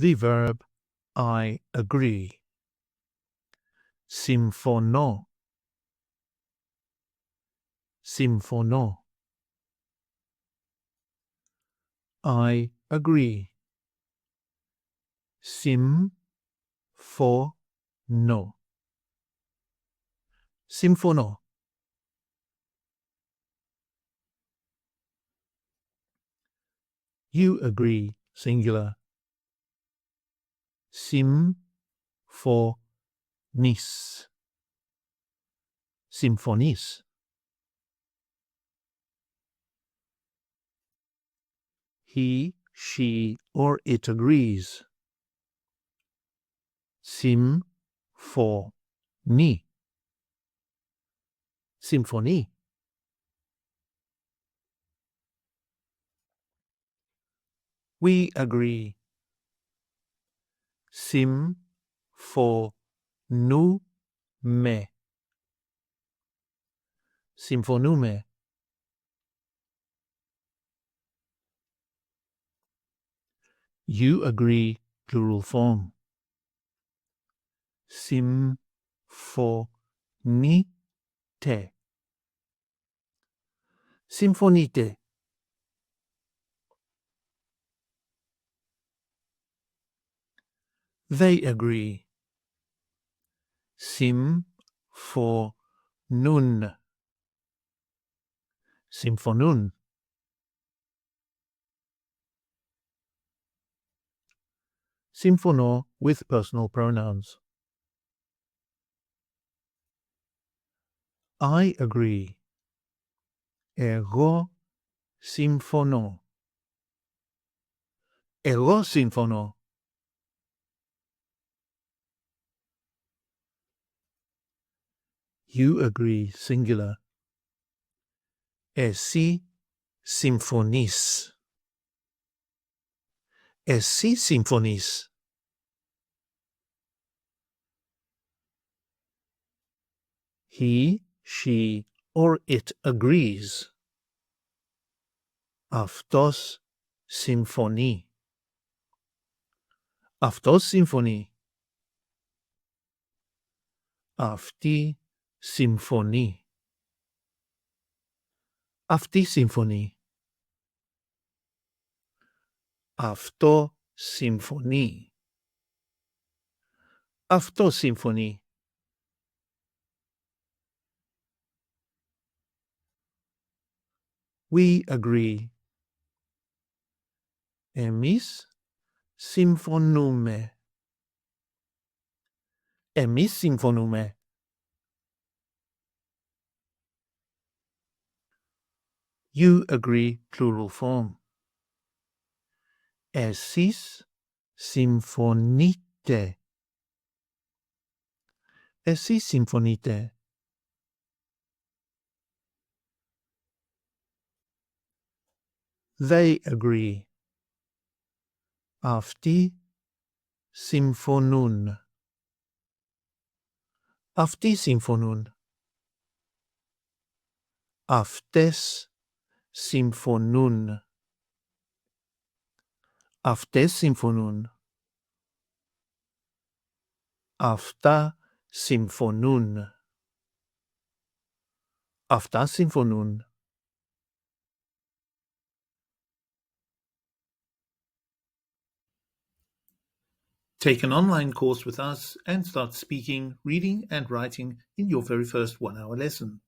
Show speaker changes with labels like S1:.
S1: The verb I agree. Συμφωνώ. Συμφωνώ. I agree. Συμφωνώ. Συμφωνώ. You agree, singular. Συμφωνείς. Συμφωνείς. He, she, or it agrees. Συμφωνεί. Συμφωνεί. We agree. Συμφωνούμε. Συμφωνούμε. You agree, plural form. Συμφωνείτε. Συμφωνείτε. They agree. Συμφωνούν. Συμφωνούν. Συμφωνώ with personal pronouns. I agree. Εγώ συμφωνώ. Εγώ συμφωνώ. You agree, singular. Εσύ συμφωνείς. Εσύ συμφωνείς. He, she, or it agrees. Αυτός συμφωνεί. Αυτός συμφωνεί. Αυτή συμφωνεί. Αυτή συμφωνεί. Αυτό συμφωνεί. Αυτό συμφωνεί. We agree. Εμείς συμφωνούμε. Εμείς συμφωνούμε. You agree, plural form. Εσείς συμφωνείτε. Εσείς συμφωνείτε. They agree. Αυτοί συμφωνούν. Αυτοί συμφωνούν. Αυτές συμφωνούν. Αυτές συμφωνούν. Αυτά συμφωνούν. Αυτά συμφωνούν. Take an online course with us and start speaking, reading and writing in your very first 1-hour lesson.